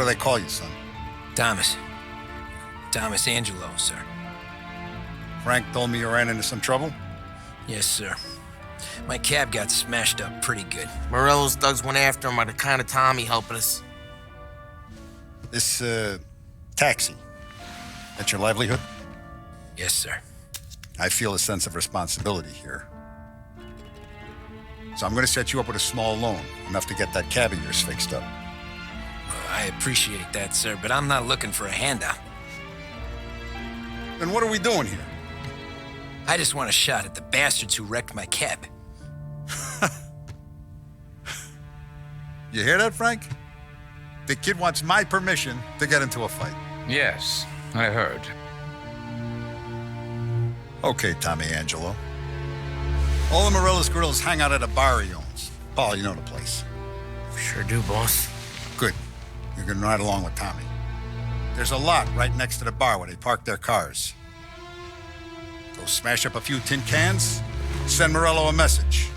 do they call you, son? Thomas. Thomas Angelo, sir. Frank told me you ran into some trouble? Yes, sir. My cab got smashed up pretty good. Morello's thugs went after him on account of Tommy helping us. This, taxi, that's your livelihood? Yes, sir. I feel a sense of responsibility here. So I'm going to set you up with a small loan, enough to get that cab of yours fixed up. I appreciate that, sir, but I'm not looking for a handout. Then what are we doing here? I just want a shot at the bastards who wrecked my cab. You hear that, Frank? The kid wants my permission to get into a fight. Yes, I heard. Okay, Tommy Angelo. All the Morello's girls hang out at a bar he owns. Paul, you know the place. Sure do, boss. Good. You're gonna ride along with Tommy. There's a lot right next to the bar where they park their cars. Go smash up a few tin cans, send Morello a message.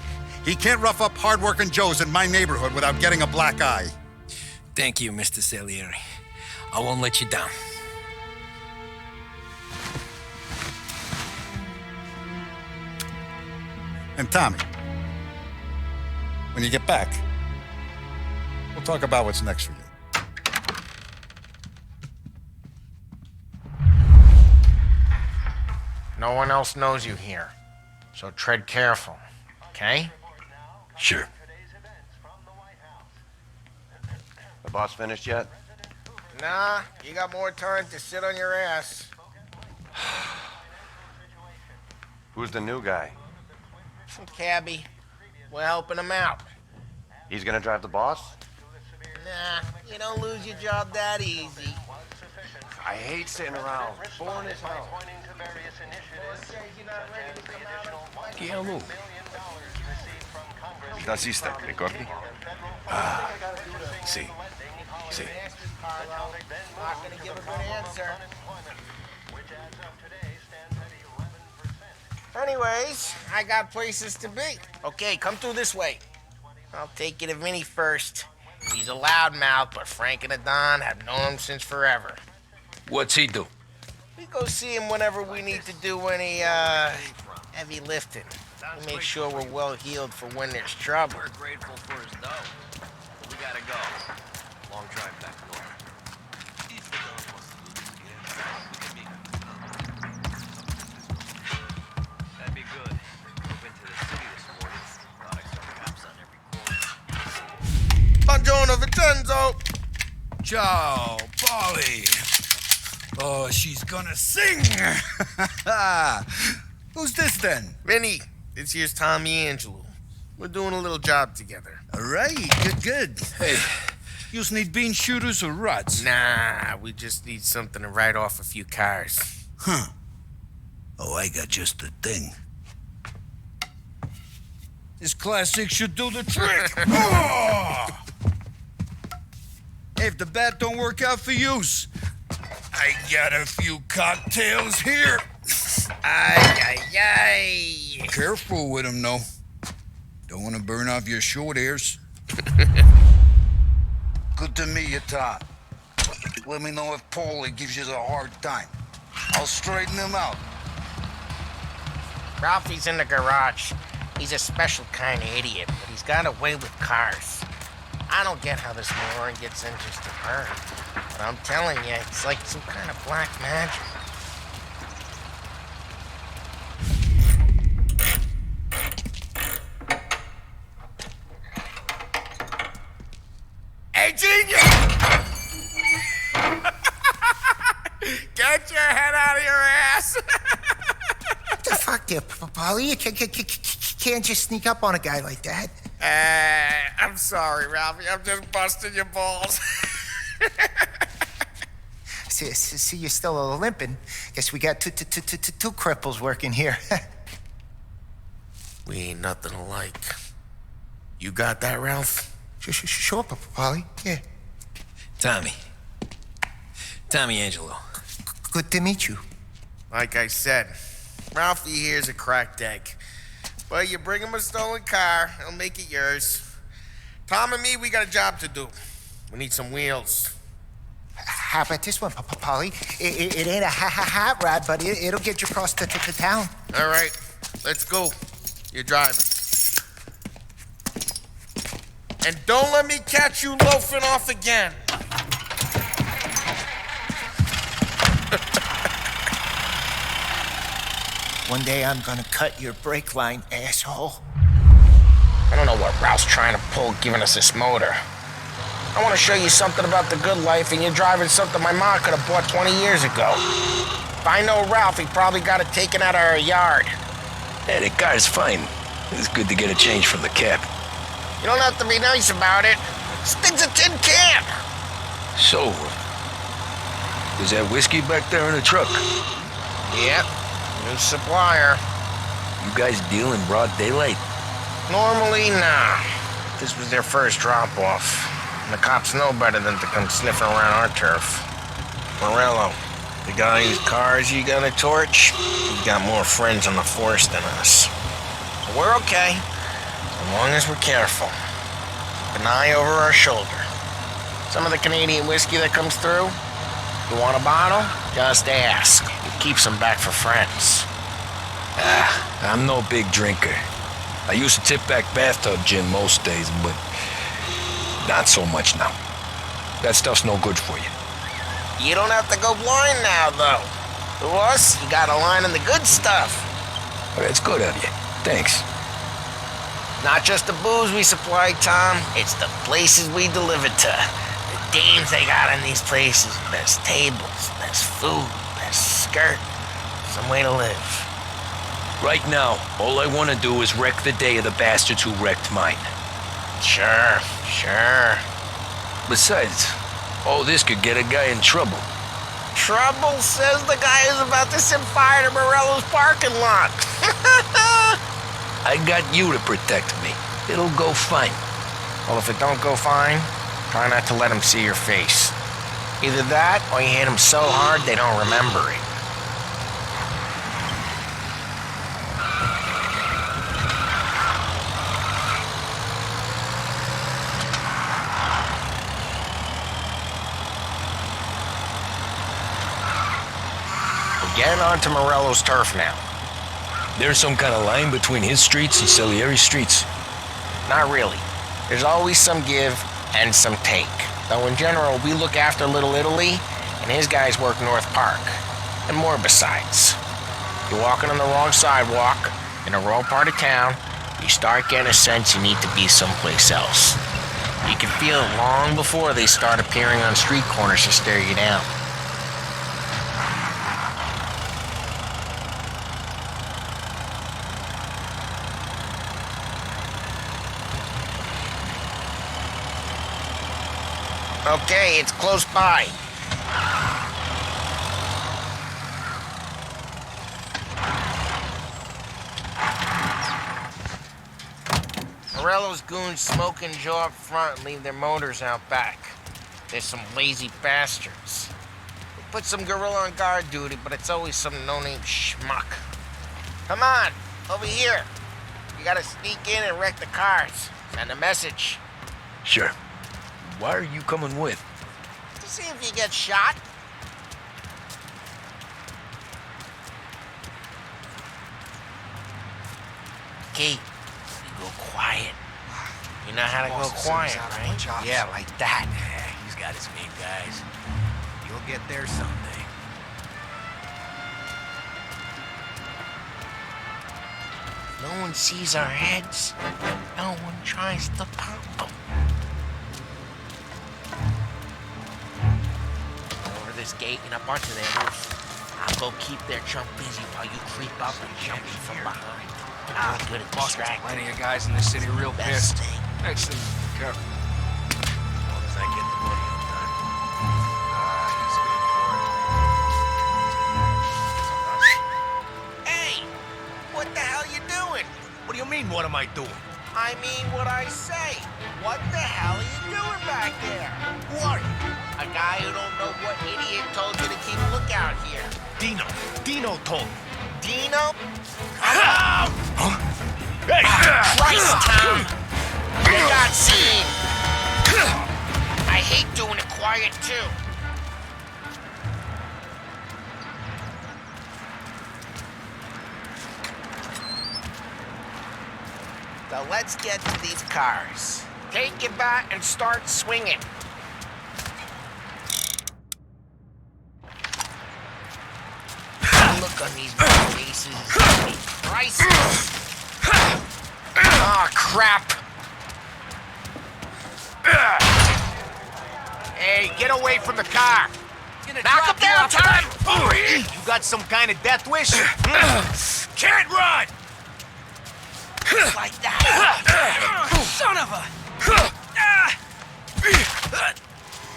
He can't rough up hard-working Joes in my neighborhood without getting a black eye. Thank you, Mr. Salieri. I won't let you down. And Tommy, when you get back, we'll talk about what's next for you. No one else knows you here, so tread careful, okay? Sure. The boss finished yet? Nah, you got more time to sit on your ass. Who's the new guy? Some cabbie. We're helping him out. He's gonna drive the boss? Nah, you don't lose your job that easy. I hate sitting around. Boring as hell. ¿Qué hago? Naciste, ricordi? Sí, sí. Not gonna give a good answer. Anyways, I got places to be. Okay, come through this way. I'll take you to Vinny first. He's a loudmouth, but Frank and the Don have known him since forever. What's he do? We go see him whenever we need to do any, heavy lifting. We make sure we're well healed for when there's trouble. We're grateful for his dough. We gotta go. Long drive back north. That'd be good. Drove into the city this morning. Thought I saw cops on every corner. Buongiorno, Vincenzo! Ciao, Polly. Oh, she's gonna sing. Who's this then? Vinny, this here's Tommy Angelo. We're doing a little job together. All right, good. Hey, you need bean shooters or rods? Nah, we just need something to write off a few cars. Huh. Oh, I got just the thing. This classic should do the trick. Oh! If the bat don't work out for yous, I got a few cocktails here. Ay. Careful with them, though. Don't want to burn off your short hairs. Good to meet you, Tom. Let me know if Paulie gives you a hard time. I'll straighten him out. Ralphie's in the garage. He's a special kind of idiot, but he's got a way with cars. I don't get how this moron gets in just to burn. But I'm telling you, it's like some kind of black magic. Hey, genius! Get your head out of your ass! What the fuck there, Polly? You can't just sneak up on a guy like that. I'm sorry, Ralphie. I'm just busting your balls. See, you're still limping. Guess we got two cripples working here. We ain't nothing alike. You got that, Ralph? Sure, Polly. Yeah. Tommy Angelo. Good to meet you. Like I said, Ralphie here's a cracked egg. But you bring him a stolen car, he'll make it yours. Tom and me, we got a job to do. We need some wheels. How about this one, Polly? It ain't a hot rod, but it'll get you across to town. All right, let's go. You're driving. And don't let me catch you loafing off again. One day I'm gonna cut your brake line, asshole. I don't know what Ralph's trying to pull giving us this motor. I want to show you something about the good life, and you're driving something my mom could have bought 20 years ago. If I know Ralph, he probably got it taken out of our yard. Yeah, the car's fine. It's good to get a change from the cab. You don't have to be nice about it. This thing's a tin can. So, is that whiskey back there in the truck? Yep, new supplier. You guys deal in broad daylight? Normally, nah. This was their first drop-off. And the cops know better than to come sniffing around our turf. Morello, the guy whose cars you gonna torch, he's got more friends on the force than us. So we're okay, as long as we're careful. Keep an eye over our shoulder. Some of the Canadian whiskey that comes through, you want a bottle? Just ask. It keeps them back for friends. I'm no big drinker. I used to tip back bathtub gin most days, but not so much now. That stuff's no good for you. You don't have to go blind now, though. To us, you got a line in the good stuff. Well, that's good of you. Thanks. Not just the booze we supply, Tom. It's the places we deliver to. The dames they got in these places. Best tables, best food, best skirt. Some way to live. Right now, all I want to do is wreck the day of the bastards who wrecked mine. Sure. Besides, all this could get a guy in trouble. Trouble, says the guy who's about to set fire to Morello's parking lot. I got you to protect me. It'll go fine. Well, if it don't go fine, try not to let them see your face. Either that, or you hit them so hard they don't remember it. We're getting onto Morello's turf now. There's some kind of line between his streets and Salieri's streets. Not really. There's always some give and some take. Though in general, we look after Little Italy, and his guys work North Park. And more besides. You're walking on the wrong sidewalk, in a rural part of town, you start getting a sense you need to be someplace else. You can feel it long before they start appearing on street corners to stare you down. Okay, it's close by. Morello's goons smoke and jaw up front and leave their motors out back. They're some lazy bastards. We put some gorilla on guard duty, but it's always some no-name schmuck. Come on, over here. You gotta sneak in and wreck the cars. Send a message. Sure. Why are you coming with? To see if you get shot. Okay, you go quiet. You know how to go quiet, right? Yeah, like that. He's got his mean guys. You'll get there someday. No one sees our heads. No one tries to pop them. Over this gate and up onto their roof. I'll go keep their chump busy while you creep up and jump in from behind. I'm good at distracting. Plenty of guys in the city real Best pissed. thing. Excellent. Careful. As long as I get the money on time. He's good for it. Hey! What the hell you doing? What do you mean, what am I doing? I mean what I say. What the hell are you doing back there? Who are you? A guy who don't know what idiot told you to keep a lookout here. Dino. Dino told me. Dino? Huh? Hey! Christ, Tom! You got seen! I hate doing it quiet, too. So let's get to these cars. Take your bat and start swinging. Look on these faces. Prices. Oh, crap. Hey, get away from the car. Knock him down, Tom! You got some kind of death wish? Can't run! Just like that. Son of a...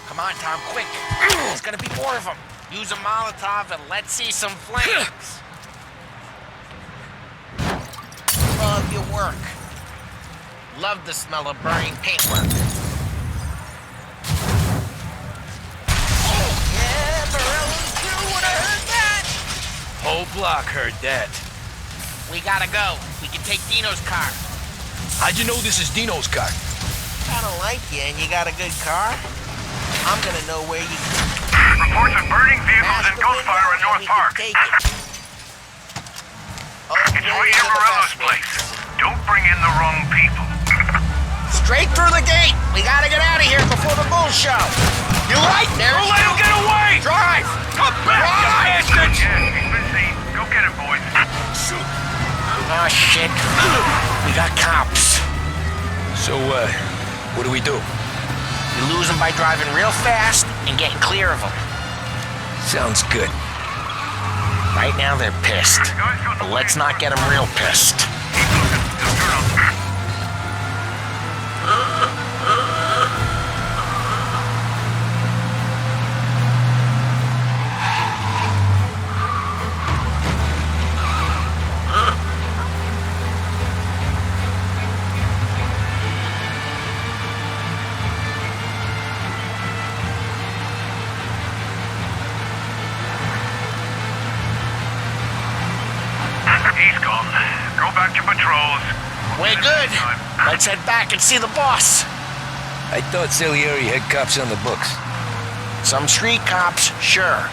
Come on, Tom, quick. There's gonna be more of them. Use a Molotov and let's see some flames. Love your work. Love the smell of burning paintwork. Yeah, Morello's crew would have heard that. Whole block heard that. We gotta go. We can take Dino's car. How'd you know this is Dino's car? I don't like you and you got a good car. I'm gonna know where you Reports of burning vehicles and ghost fire in North Park. take it. Oh, It's right near Morello's place. Don't bring in the wrong people. Straight through the gate. We gotta get out of here before the bull show. You right there? Don't let him get away! Drive! Come back, you Drive! bastards! Yeah, he's been seen. Go get him, boys. Oh, shit. We got cops. So, what do we do? We lose them by driving real fast and getting clear of them. Sounds good. Right now they're pissed. But let's not get them real pissed. He's gone. Go back to patrols. We're good. Let's head back and see the boss. I thought Salieri had cops on the books. Some street cops, sure.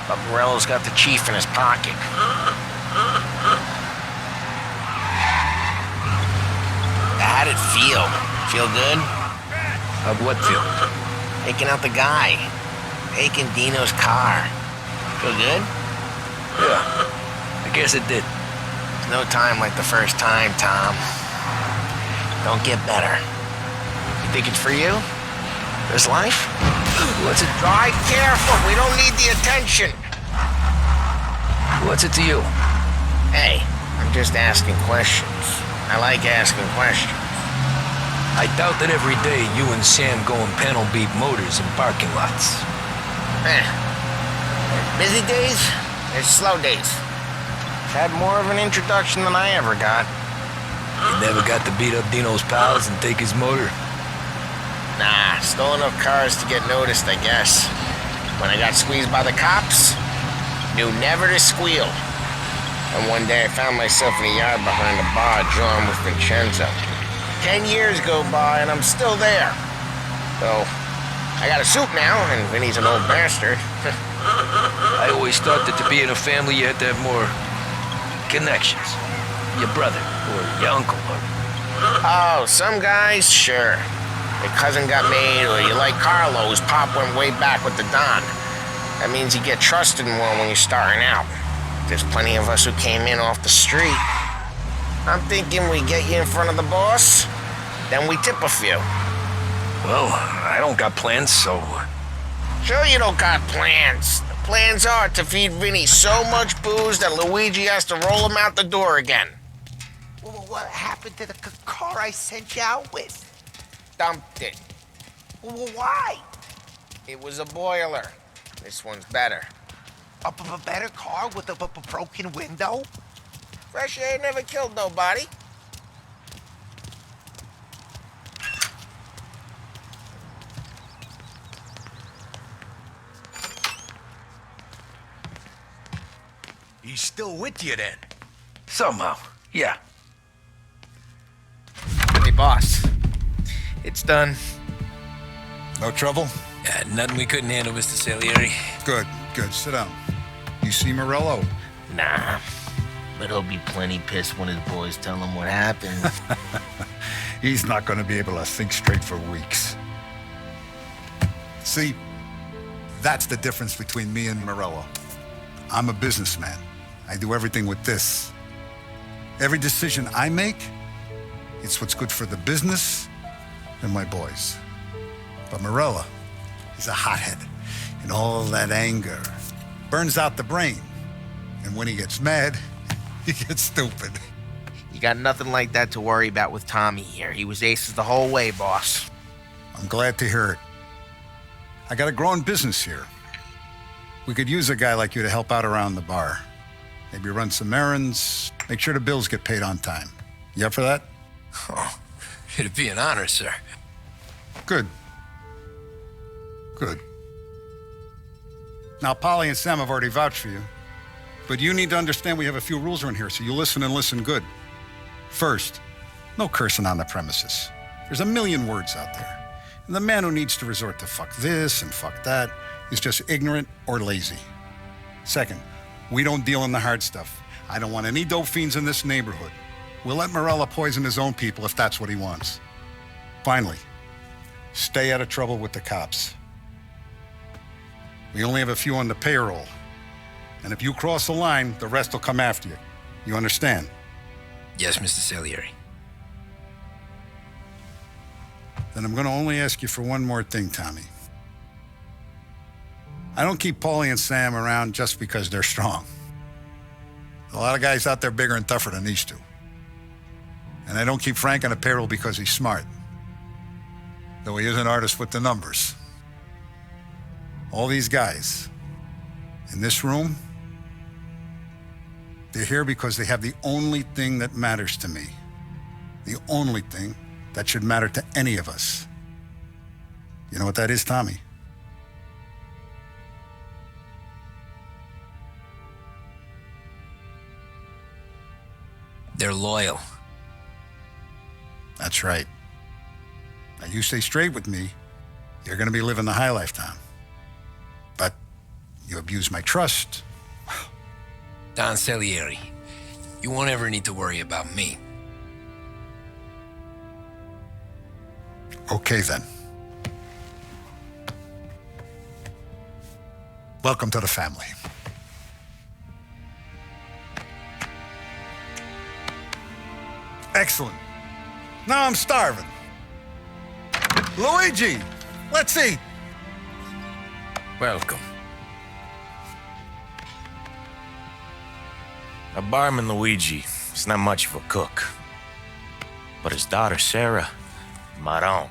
But Morello's got the chief in his pocket. How'd it feel? Feel good? How'd what feel? Taking out the guy. Taking Dino's car. Feel good? Yeah, I guess it did. There's no time like the first time, Tom. Don't get better. You think it's for you? This life? What's it? Drive careful. We don't need the attention. What's it to you? Hey, I'm just asking questions. I like asking questions. I doubt that every day you and Sam go and panel beat motors in parking lots. Busy days, there's slow days. Had more of an introduction than I ever got. You never got to beat up Dino's pals and take his motor? Nah, stole enough cars to get noticed, I guess. When I got squeezed by the cops, knew never to squeal. And one day I found myself in a yard behind a bar drawn with Vincenzo. 10 years go by and I'm still there. Though, I got a suit now, and Vinny's an old bastard. I always thought that to be in a family you had to have more connections. Your brother, or your uncle, or... Oh, some guys, sure. Your cousin got made, or you like Carlos, Pop went way back with the Don. That means you get trusted more when you're starting out. There's plenty of us who came in off the street. I'm thinking we get you in front of the boss, then we tip a few. Well, I don't got plans, so... Sure you don't got plans. The plans are to feed Vinny so much booze that Luigi has to roll him out the door again. Well, what happened to the car I sent you out with? Dumped it. Well, why? It was a boiler. This one's better. A better car with a broken window? Fresh air never killed nobody. He's still with you then? Somehow, yeah. Hey, boss. It's done. No trouble? Yeah, nothing we couldn't handle, Mr. Salieri. Good, good. Sit down. You see Morello? Nah. But he'll be plenty pissed when his boys tell him what happened. He's not going to be able to think straight for weeks. See, that's the difference between me and Morello. I'm a businessman. I do everything with this. Every decision I make, it's what's good for the business and my boys. But Morello, he's a hothead. And all that anger burns out the brain. And when he gets mad, he gets stupid. You got nothing like that to worry about with Tommy here. He was aces the whole way, boss. I'm glad to hear it. I got a growing business here. We could use a guy like you to help out around the bar. Maybe run some errands, make sure the bills get paid on time. You up for that? Oh, it'd be an honor, sir. Good. Good. Now, Polly and Sam have already vouched for you. But you need to understand we have a few rules around here, so you listen and listen good. First, no cursing on the premises. There's a million words out there. And the man who needs to resort to fuck this and fuck that is just ignorant or lazy. Second, we don't deal in the hard stuff. I don't want any dope fiends in this neighborhood. We'll let Morella poison his own people if that's what he wants. Finally, stay out of trouble with the cops. We only have a few on the payroll. And if you cross the line, the rest will come after you. You understand? Yes, Mr. Salieri. Then I'm going to only ask you for one more thing, Tommy. I don't keep Paulie and Sam around just because they're strong. A lot of guys out there bigger and tougher than these two. And I don't keep Frank on the payroll because he's smart. Though he is an artist with the numbers. All these guys in this room, they're here because they have the only thing that matters to me. The only thing that should matter to any of us. You know what that is, Tommy? They're loyal. That's right. Now you stay straight with me, you're going to be living the high life, Tom. But you abuse my trust. Don Salieri, you won't ever need to worry about me. Okay, then. Welcome to the family. Excellent. Now I'm starving. Luigi, let's eat. Welcome. A barman Luigi is not much of a cook. But his daughter Sarah, Maron.